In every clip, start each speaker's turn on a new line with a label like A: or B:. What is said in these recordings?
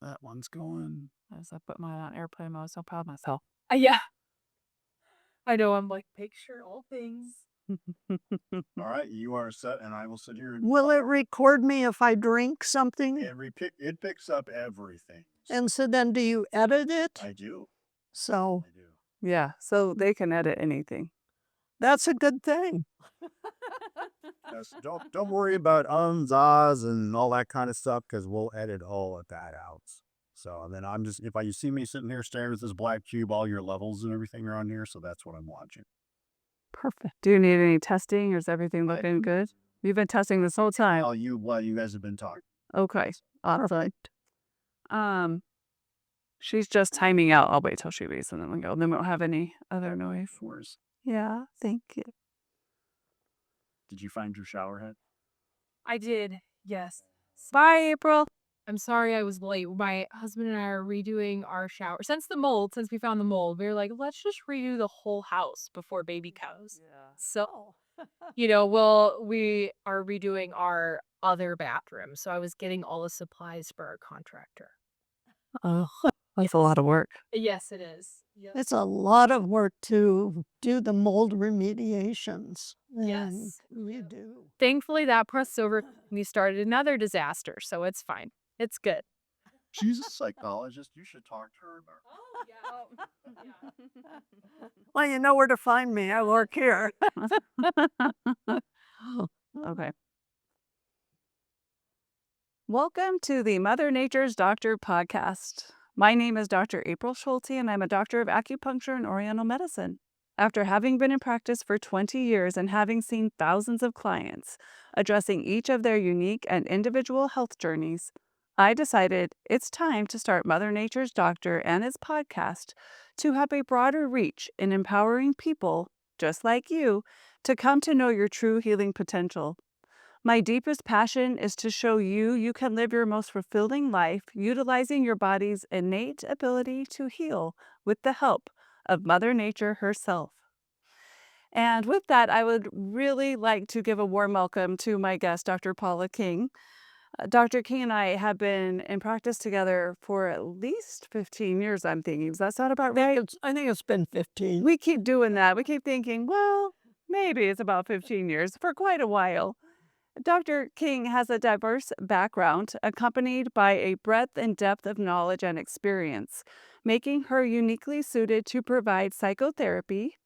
A: That one's going.
B: As I put mine on airplane mode, so proud of myself.
C: Yeah. I know. I'm like, picture all things.
A: All right, you are set, and I will sit here.
D: Will it record me if I drink something?
A: It picks up everything.
D: And so then do you edit it?
A: I do.
D: So
A: I do.
B: Yeah, so they can edit anything.
D: that's a good thing.
A: Yes, don't worry about ums, ahs, and all that kind of stuff, because we'll edit all of that out. So and then I'm just, if you see me sitting here staring at this black cube, all your levels and everything are on here, so that's what I'm watching.
B: Perfect. Do you need any testing, or is everything looking good? You've been testing this whole time.
A: While you guys have been talking.
B: Okay. Awesome. She's just timing out. I'll wait till she leaves and then we'll go. Then we won't have any other noise. Yeah, thank you.
A: Did you find your shower head?
C: I did. Yes.
B: Bye, April.
C: I'm sorry I was late. My husband and I are redoing our shower. Since we found the mold, we were like, let's just redo the whole house before baby comes.
B: Yeah.
C: So, we are redoing our other bathroom. So I was getting all the supplies for our contractor.
B: Oh, that's a lot of work.
C: Yes, it is. Yep.
D: It's a lot of work to do the mold remediations.
C: Yes.
D: And we do.
C: Thankfully, that process over. We started another disaster, so it's fine. It's good.
A: She's a psychologist. You should talk to her about.
C: Oh, yeah.
D: Well, you know where to find me. I work here.
B: Okay. Welcome to the Mother Nature's Doctor podcast. My name is Dr. April Schulte, and I'm a doctor of acupuncture and oriental medicine. After having been in practice for 20 years and having seen thousands of clients, addressing each of their unique and individual health journeys, I decided it's time to start Mother Nature's Doctor and its podcast to have a broader reach in empowering people, just like you, to come to know your true healing potential. My deepest passion is to show you can live your most fulfilling life utilizing your body's innate ability to heal with the help of Mother Nature herself. And with that, I would really like to give a warm welcome to my guest, Dr. Paula King. Dr. King and I have been in practice together for at least 15 years, I'm thinking. Does that sound about right?
D: I think it's been 15.
B: We keep doing that. We keep thinking, well, maybe it's about 15 years, for quite a while. Dr. King has a diverse background accompanied by a breadth and depth of knowledge and experience, making her uniquely suited to provide psychotherapy,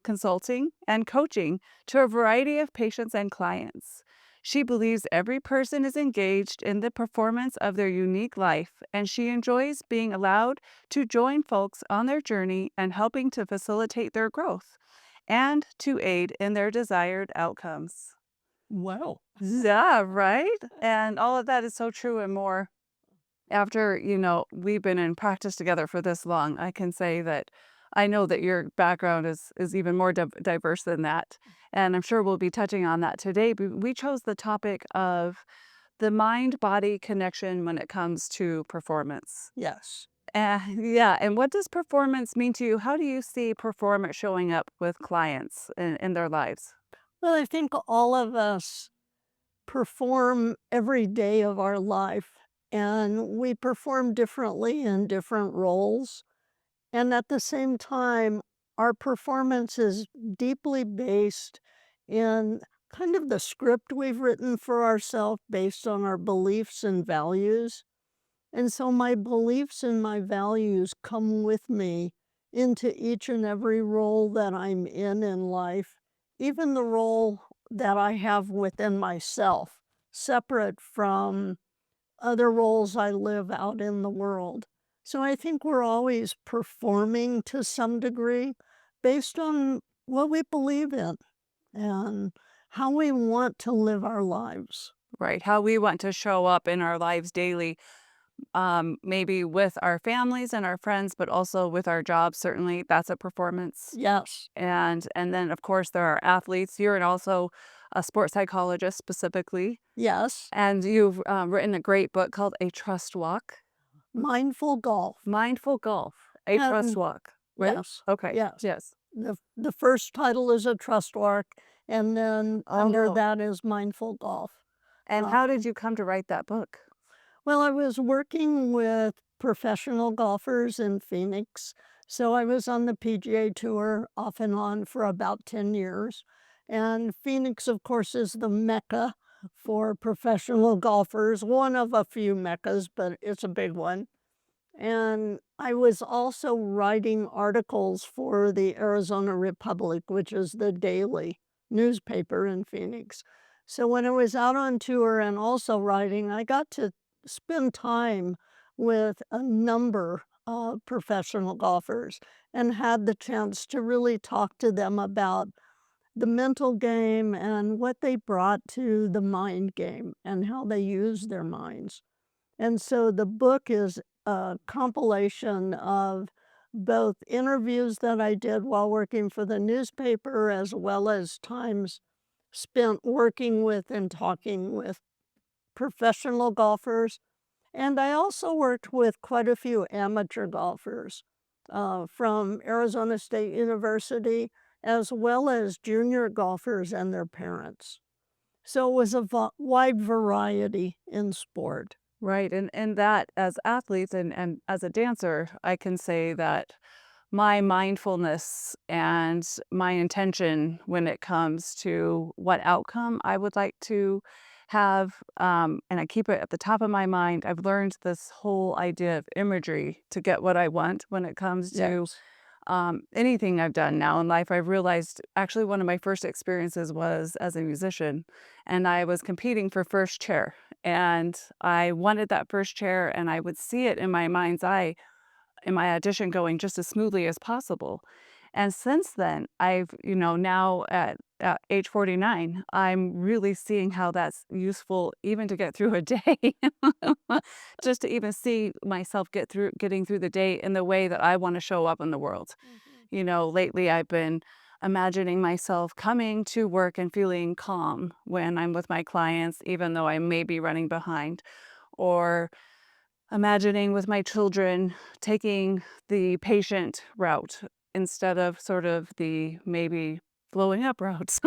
B: consulting, and coaching to a variety of patients and clients. She believes every person is engaged in the performance of their unique life, and she enjoys being allowed to join folks on their journey and helping to facilitate their growth and to aid in their desired outcomes.
D: Wow.
B: Yeah, right? And all of that is so true and more. After, we've been in practice together for this long, I can say that I know that your background is even more diverse than that. And I'm sure we'll be touching on that today. But we chose the topic of the mind-body connection when it comes to performance.
D: Yes.
B: Yeah. And what does performance mean to you? How do you see performance showing up with clients in their lives?
D: Well, I think all of us perform every day of our life, and we perform differently in different roles. And at the same time, our performance is deeply based in kind of the script we've written for ourselves based on our beliefs and values. And so my beliefs and my values come with me into each and every role that I'm in life, even the role that I have within myself, separate from other roles I live out in the world. So I think we're always performing to some degree based on what we believe in and how we want to live our lives.
B: Right. How we want to show up in our lives daily, maybe with our families and our friends, but also with our jobs. Certainly, that's a performance.
D: Yes.
B: And then, of course, there are athletes. You're also a sports psychologist specifically.
D: Yes.
B: And you've written a great book called A Trust Walk.
D: Mindful golf.
B: Mindful Golf. A Trust Walk. Right?
D: Yes.
B: Okay.
D: Yes.
B: Yes.
D: The first title is A Trust Walk, and then under that is Mindful Golf.
B: And how did you come to write that book?
D: Well, I was working with professional golfers in Phoenix. So I was on the PGA Tour off and on for about 10 years. And Phoenix, of course, is the mecca for professional golfers, one of a few meccas, but it's a big one. And I was also writing articles for the Arizona Republic, which is the daily newspaper in Phoenix. So when I was out on tour and also writing, I got to spend time with a number of professional golfers and had the chance to really talk to them about the mental game and what they brought to the mind game and how they use their minds. And so the book is a compilation of both interviews that I did while working for the newspaper, as well as times spent working with and talking with professional golfers. And I also worked with quite a few amateur golfers from Arizona State University, as well as junior golfers and their parents. So it was a wide variety in sport.
B: Right. And that as athletes and as a dancer, I can say that my mindfulness and my intention when it comes to what outcome I would like to have, and I keep it at the top of my mind. I've learned this whole idea of imagery to get what I want when it comes to
D: Yes.
B: anything I've done now in life. I've realized actually one of my first experiences was as a musician, and I was competing for first chair. And I wanted that first chair, and I would see it in my mind's eye in my audition going just as smoothly as possible. And since then, now at age 49, I'm really seeing how that's useful even to get through a day. Just to even see myself getting through the day in the way that I want to show up in the world.
D: Mhm.
B: Lately I've been imagining myself coming to work and feeling calm when I'm with my clients, even though I may be running behind, or imagining with my children taking the patient route instead of sort of the maybe blowing up routes.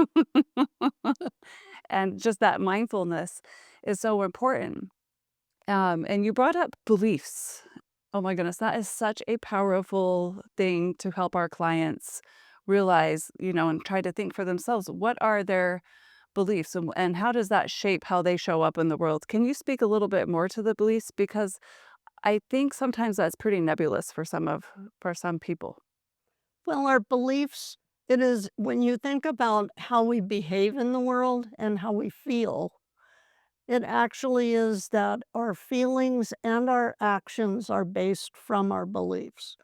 B: And just that mindfulness is so important. And you brought up beliefs. Oh my goodness, that is such a powerful thing to help our clients realize, and try to think for themselves. What are their beliefs and how does that shape how they show up in the world? Can you speak a little bit more to the beliefs? Because I think sometimes that's pretty nebulous for some people.
D: Well, our beliefs, it is when you think about how we behave in the world and how we feel, it actually is that our feelings and our actions are based from our beliefs.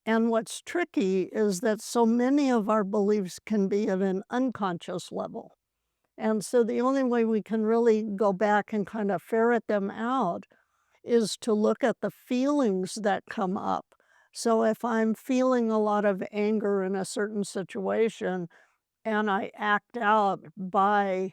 D: And what's tricky is that so many of our beliefs can be at an unconscious level. And so the only way we can really go back and kind of ferret them out is to look at the feelings that come up. So if I'm feeling a lot of anger in a certain situation and I act out by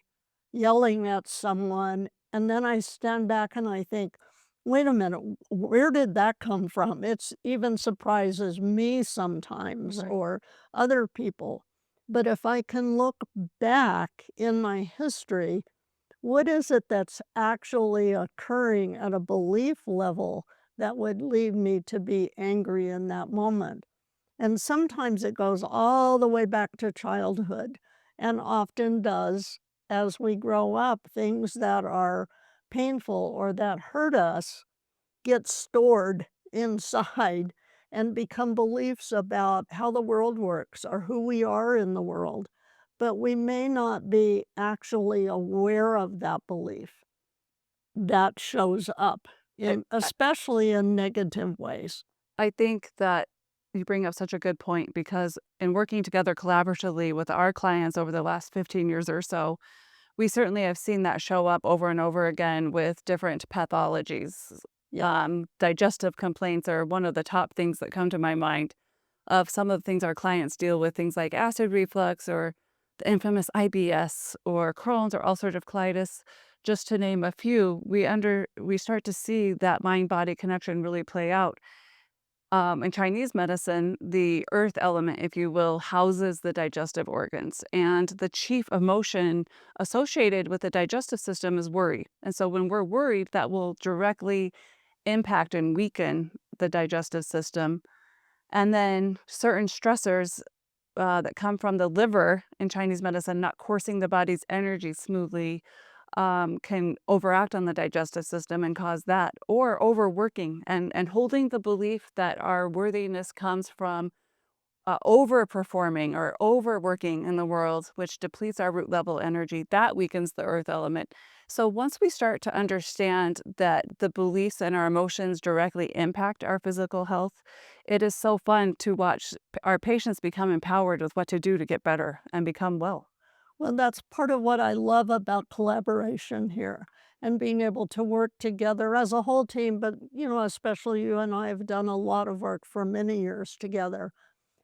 D: yelling at someone, and then I stand back and I think, wait a minute, where did that come from? It's even surprises me sometimes
B: Right.
D: or other people. But if I can look back in my history, what is it that's actually occurring at a belief level that would lead me to be angry in that moment? And sometimes it goes all the way back to childhood, and often does as we grow up. Things that are painful or that hurt us get stored inside and become beliefs about how the world works or who we are in the world. But we may not be actually aware of that belief that shows up
B: I,
D: in
B: I
D: especially in negative ways.
B: I think that you bring up such a good point because in working together collaboratively with our clients over the last 15 years or so, we certainly have seen that show up over and over again with different pathologies.
D: Yeah.
B: Digestive complaints are one of the top things that come to my mind of some of the things our clients deal with, things like acid reflux or the infamous IBS or Crohn's or ulcerative colitis, just to name a few. We start to see that mind body connection really play out. In Chinese medicine, the earth element, if you will, houses the digestive organs. And the chief emotion associated with the digestive system is worry. And so when we're worried, that will directly impact and weaken the digestive system. And then certain stressors that come from the liver in Chinese medicine not coursing the body's energy smoothly can overact on the digestive system and cause that, or overworking and holding the belief that our worthiness comes from overperforming or overworking in the world, which depletes our root level energy. That weakens the earth element. So once we start to understand that the beliefs and our emotions directly impact our physical health, it is so fun to watch our patients become empowered with what to do to get better and become well.
D: Well, that's part of what I love about collaboration here and being able to work together as a whole team. But, especially you and I have done a lot of work for many years together.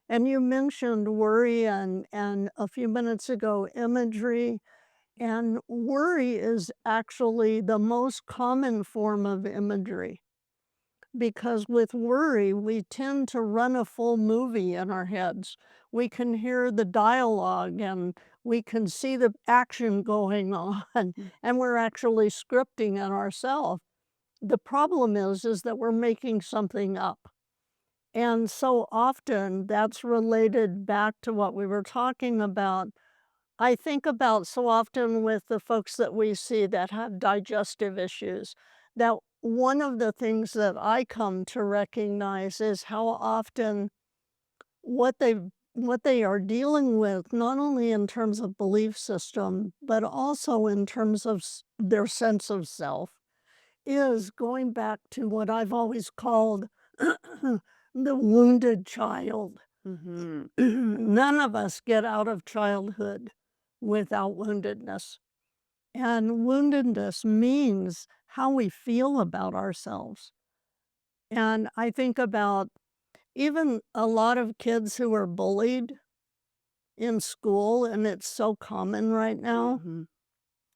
D: And you mentioned worry and a few minutes ago, imagery. And worry is actually the most common form of imagery because with worry, we tend to run a full movie in our heads. We can hear the dialogue and we can see the action going on, and we're actually scripting it ourselves. The problem is that we're making something up. And so often that's related back to what we were talking about. I think about so often with the folks that we see that have digestive issues, that one of the things that I come to recognize is how often what they are dealing with, not only in terms of belief system, but also in terms of their sense of self, is going back to what I've always called the wounded child.
B: Hmm.
D: None of us get out of childhood without woundedness. And woundedness means how we feel about ourselves. And I think about even a lot of kids who are bullied in school, and it's so common right now,
B: Hmm.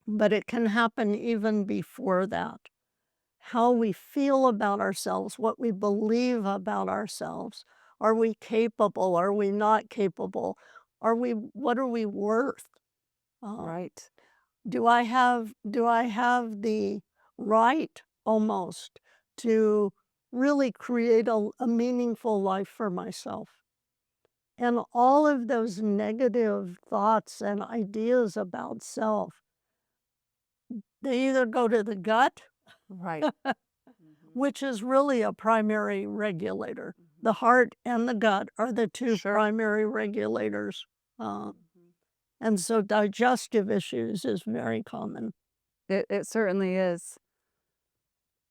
D: but it can happen even before that. How we feel about ourselves, what we believe about ourselves. Are we capable? Are we not capable? What are we worth? Uh,
B: Right.
D: do I have the right almost to really create a meaningful life for myself? And all of those negative thoughts and ideas about self, they either go to the gut,
B: Right.
D: which is really a primary regulator. The heart and the gut are the two
B: Sure.
D: primary regulators. Uh,
B: Mhm.
D: and so digestive issues is very common.
B: It certainly is.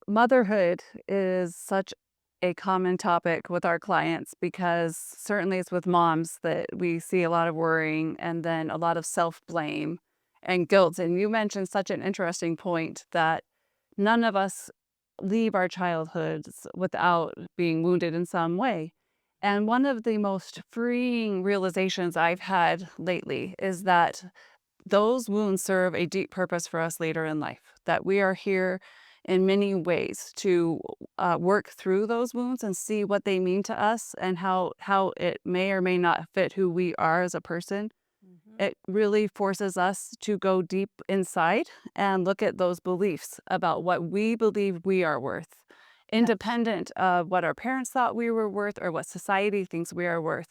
B: Motherhood is such a common topic with our clients because certainly it's with moms that we see a lot of worrying and then a lot of self-blame and guilt. And you mentioned such an interesting point that none of us leave our childhoods without being wounded in some way. And one of the most freeing realizations I've had lately is that those wounds serve a deep purpose for us later in life, that we are here in many ways to work through those wounds and see what they mean to us and how it may or may not fit who we are as a person. It really forces us to go deep inside and look at those beliefs about what we believe we are worth, independent of what our parents thought we were worth or what society thinks we are worth.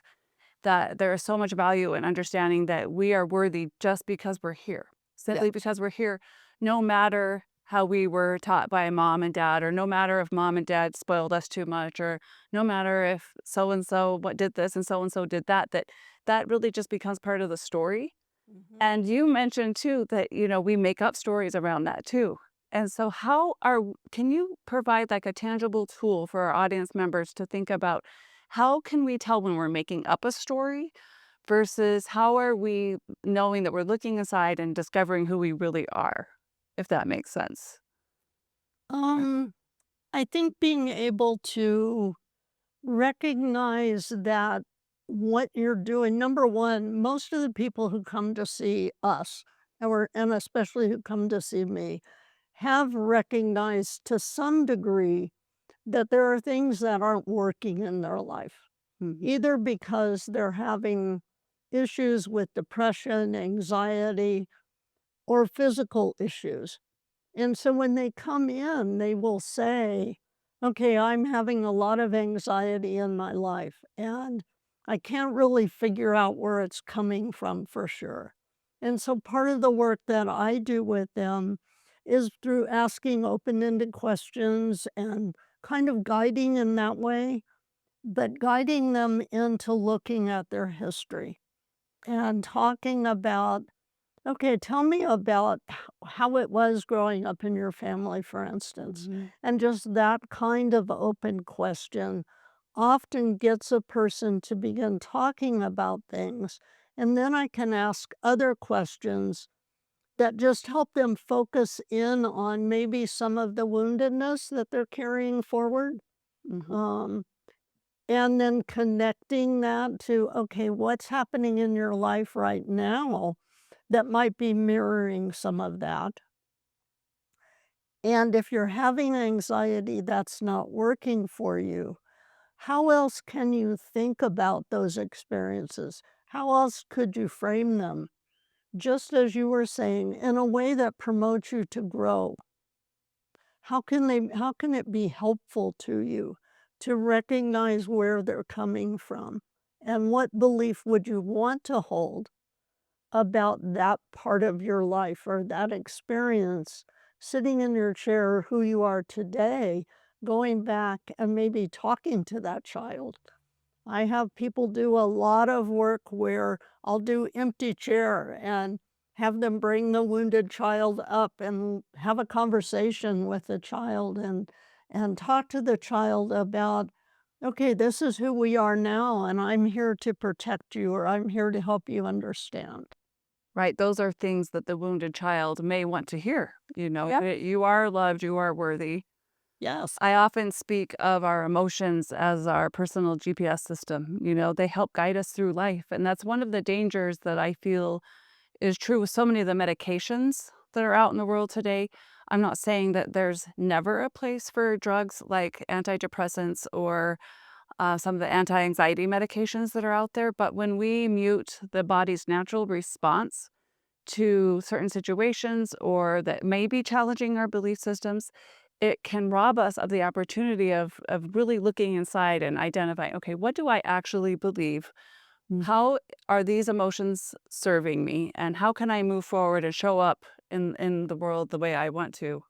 B: That there is so much value in understanding that we are worthy just because we're here, simply
D: Yes.
B: because we're here, no matter how we were taught by mom and dad, or no matter if mom and dad spoiled us too much, or no matter if so and so what did this and so did that, that really just becomes part of the story.
D: Mhm.
B: And you mentioned too that, we make up stories around that too. And so can you provide like a tangible tool for our audience members to think about how can we tell when we're making up a story versus how are we knowing that we're looking inside and discovering who we really are, if that makes sense?
D: Um, I think being able to recognize that what you're doing, number one, most of the people who come to see us, and especially who come to see me, have recognized to some degree that there are things that aren't working in their life, either because they're having issues with depression, anxiety, or physical issues. And so when they come in, they will say, okay, I'm having a lot of anxiety in my life, and I can't really figure out where it's coming from for sure. And so part of the work that I do with them is through asking open ended questions and kind of guiding in that way, but guiding them into looking at their history and talking about, okay, tell me about how it was growing up in your family, for instance. And just that kind of open question often gets a person to begin talking about things. And then I can ask other questions that just help them focus in on maybe some of the woundedness that they're carrying forward. Um, and then connecting that to, okay, what's happening in your life right now that might be mirroring some of that. And if you're having anxiety that's not working for you, how else can you think about those experiences? How else could you frame them? Just as you were saying, in a way that promotes you to grow. How can it be helpful to you to recognize where they're coming from? And what belief would you want to hold about that part of your life or that experience, sitting in your chair, who you are today, going back and maybe talking to that child? I have people do a lot of work where I'll do empty chair and have them bring the wounded child up and have a conversation with the child and talk to the child about, okay, this is who we are now, and I'm here to protect you, or I'm here to help you understand.
B: Right, those are things that the wounded child may want to hear,
C: Yep.
B: You are loved, you are worthy.
D: Yes.
B: I often speak of our emotions as our personal GPS system, they help guide us through life, and that's one of the dangers that I feel is true with so many of the medications that are out in the world today. I'm not saying that there's never a place for drugs like antidepressants or some of the anti-anxiety medications that are out there, but when we mute the body's natural response to certain situations or that may be challenging our belief systems, it can rob us of the opportunity of really looking inside and identifying, okay, what do I actually believe? How are these emotions serving me? And how can I move forward and show up in the world the way I want to?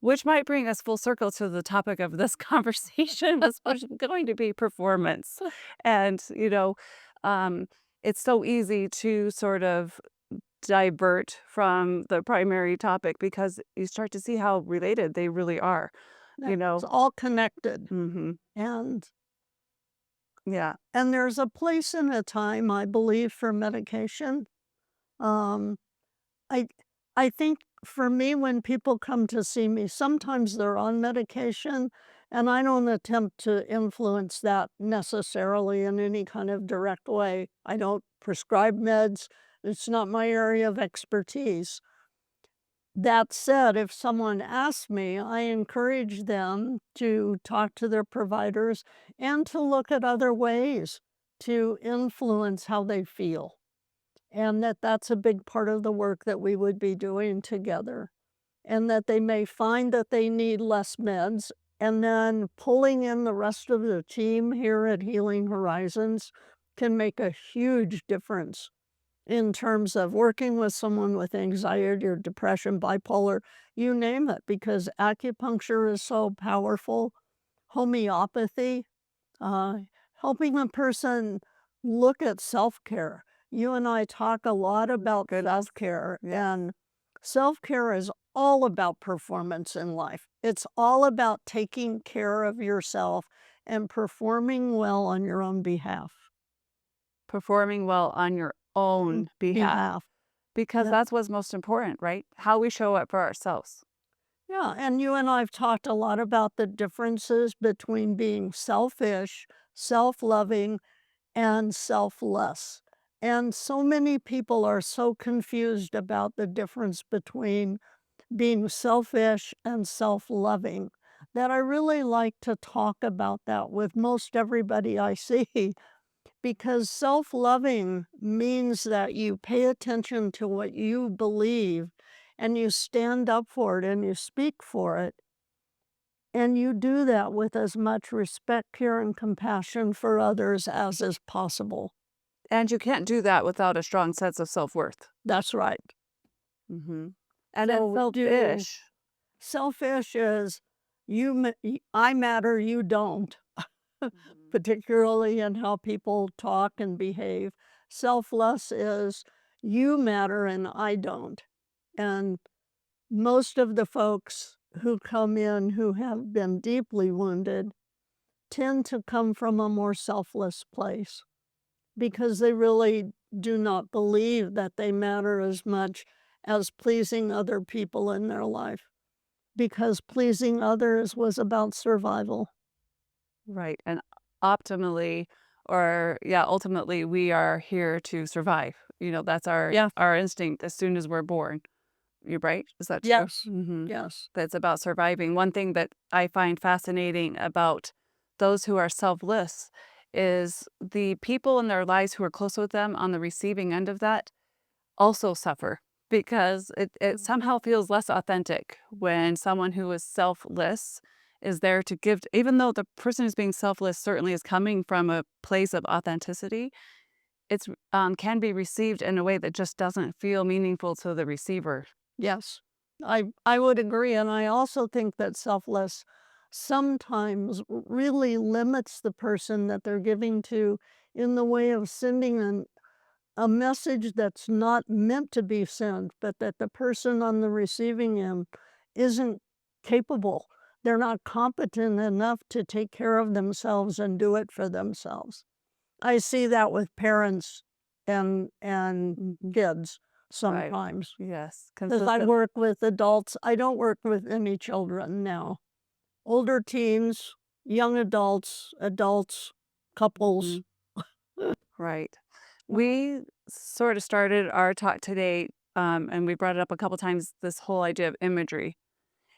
B: Which might bring us full circle to the topic of this conversation, which is going to be performance. And, um, it's so easy to sort of divert from the primary topic because you start to see how related they really are, you
D: It's
B: know?
D: all connected.
B: Hmm.
D: And
B: Yeah.
D: there's a place and a time, I believe, for medication. Um, I I think for me, when people come to see me, sometimes they're on medication, and I don't attempt to influence that necessarily in any kind of direct way. I don't prescribe meds. It's not my area of expertise. That said, if someone asks me, I encourage them to talk to their providers and to look at other ways to influence how they feel. And that's a big part of the work that we would be doing together. And that they may find that they need less meds. And then pulling in the rest of the team here at Healing Horizons can make a huge difference in terms of working with someone with anxiety or depression, bipolar, you name it, because acupuncture is so powerful. Homeopathy, uh, helping a person look at self care. You and I talk a lot about
B: Good.
D: self care,
B: Yeah.
D: and self care is all about performance in life. It's all about taking care of yourself and performing well on your own behalf.
B: Performing well on your own behalf. Because
D: Yeah.
B: that's what's most important, right? How we show up for ourselves.
D: Yeah, and you and I have talked a lot about the differences between being selfish, self loving, and selfless. And so many people are so confused about the difference between being selfish and self loving that I really like to talk about that with most everybody I see, because self-loving means that you pay attention to what you believe and you stand up for it and you speak for it. And you do that with as much respect, care, and compassion for others as is possible.
B: And you can't do that without a strong sense of self-worth.
D: That's right.
B: Mm-hmm. And it's
D: So
B: selfish.
D: selfish is I matter, you don't, particularly in how people talk and behave. Selfless is you matter and I don't. And most of the folks who come in who have been deeply wounded tend to come from a more selfless place because they really do not believe that they matter as much as pleasing other people in their life, because pleasing others was about survival.
B: Right. And ultimately, we are here to survive. That's
D: Yeah.
B: our instinct as soon as we're born. You're right? Is that true?
D: Yes.
B: Mm-hmm.
D: Yes.
B: That's about surviving. One thing that I find fascinating about those who are selfless is the people in their lives who are close with them on the receiving end of that also suffer because it somehow feels less authentic when someone who is selfless is there to give, even though the person who's being selfless certainly is coming from a place of authenticity. It's can be received in a way that just doesn't feel meaningful to the receiver.
D: Yes. I would agree. And I also think that selfless sometimes really limits the person that they're giving to in the way of sending a message that's not meant to be sent, but that the person on the receiving end isn't capable. They're not competent enough to take care of themselves and do it for themselves. I see that with parents and kids
B: Right.
D: sometimes.
B: Yes.
D: Because I work with adults. I don't work with any children now. Older teens, young adults, couples.
B: Right. We sort of started our talk today, and we brought it up a couple times, this whole idea of imagery.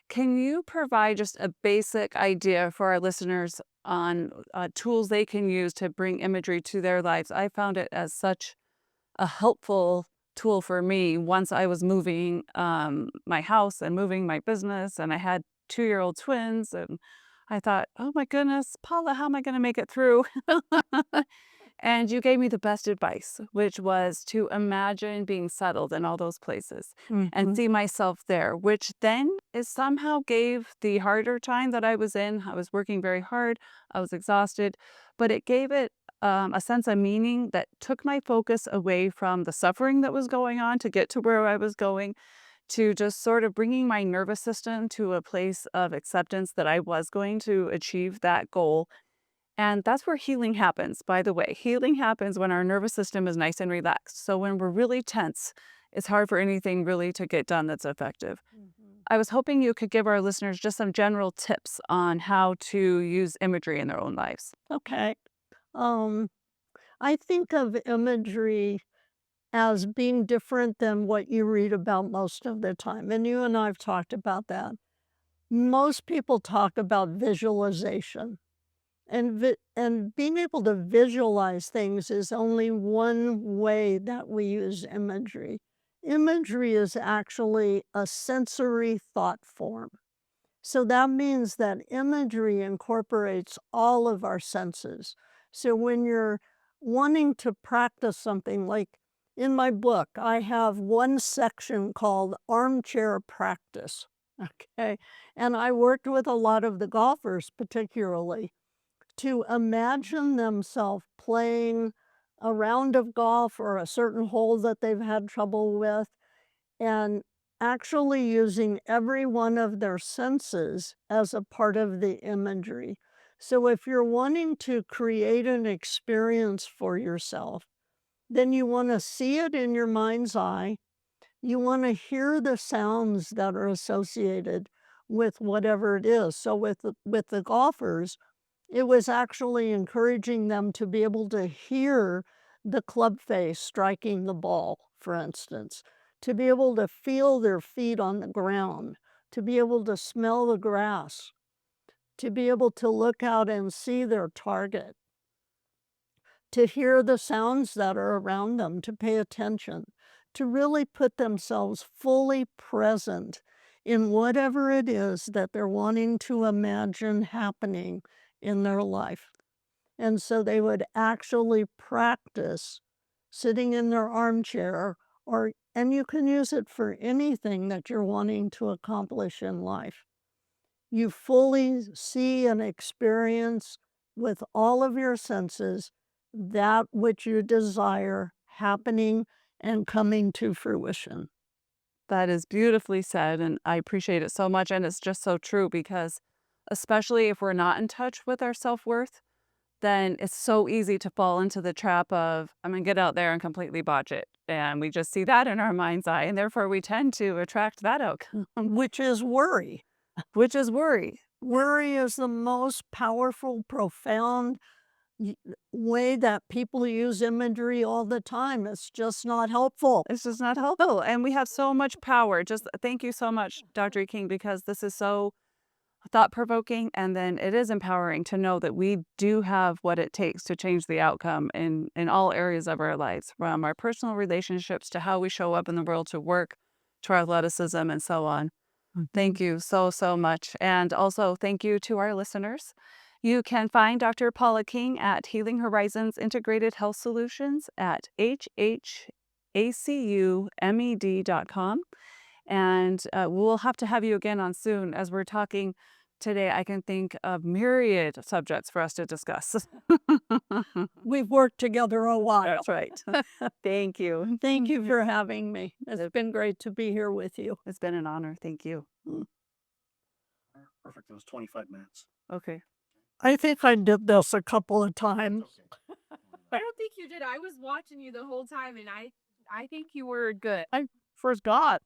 B: Can you provide just a basic idea for our listeners on tools they can use to bring imagery to their lives? I found it as such a helpful tool for me once I was moving my house and moving my business, and I had 2-year-old twins, and I thought, oh my goodness, Paula, how am I going to make it through? And you gave me the best advice, which was to imagine being settled in all those places and
D: Mhm.
B: see myself there, which then is somehow gave the harder time that I was in. I was working very hard. I was exhausted, but it gave it a sense of meaning that took my focus away from the suffering that was going on to get to where I was going, to just sort of bringing my nervous system to a place of acceptance that I was going to achieve that goal. And that's where healing happens, by the way. Healing happens when our nervous system is nice and relaxed. So when we're really tense, it's hard for anything really to get done that's effective.
D: Mhm.
B: I was hoping you could give our listeners just some general tips on how to use imagery in their own lives.
D: Okay. Um, I think of imagery as being different than what you read about most of the time. And you and I have talked about that. Most people talk about visualization. And being able to visualize things is only one way that we use imagery. Imagery is actually a sensory thought form. So that means that imagery incorporates all of our senses. So when you're wanting to practice something, like in my book, I have one section called armchair practice. Okay. And I worked with a lot of the golfers, particularly, to imagine themselves playing a round of golf or a certain hole that they've had trouble with, and actually using every one of their senses as a part of the imagery. So if you're wanting to create an experience for yourself, then you want to see it in your mind's eye. You want to hear the sounds that are associated with whatever it is. So with the golfers, it was actually encouraging them to be able to hear the club face striking the ball, for instance, to be able to feel their feet on the ground, to be able to smell the grass. to be able to look out and see their target, to hear the sounds that are around them, to pay attention, to really put themselves fully present in whatever it is that they're wanting to imagine happening in their life. And so they would actually practice sitting in their armchair, and you can use it for anything that you're wanting to accomplish in life. You fully see and experience with all of your senses that which you desire happening and coming to fruition.
B: That is beautifully said, and I appreciate it so much. And it's just so true because, especially if we're not in touch with our self worth, then it's so easy to fall into the trap of, I'm going to get out there and completely botch it. And we just see that in our mind's eye. And therefore, we tend to attract that outcome,
D: Which is worry.
B: which is worry.
D: Worry is the most powerful, profound way that people use imagery all the time. It's just not helpful.
B: It's just not helpful. And we have so much power. Just thank you so much, Dr. King, because this is so thought provoking. And then it is empowering to know that we do have what it takes to change the outcome in all areas of our lives, from our personal relationships to how we show up in the world, to work, to our athleticism, and so on. Thank you so, so much. And also thank you to our listeners. You can find Dr. Paula King at Healing Horizons Integrated Health Solutions at hhacumed.com. And we'll have to have you again on soon. As we're talking today, I can think of myriad subjects for us to discuss.
D: We've worked together a while.
B: That's right. Thank you.
D: Thank you for having me. It's been great to be here with you.
B: It's been an honor. Thank you.
A: Perfect. It was 25 minutes.
B: Okay.
D: I think I did this a couple of times.
C: I don't think you did. I was watching you the whole time, and I think you were good.
D: I forgot.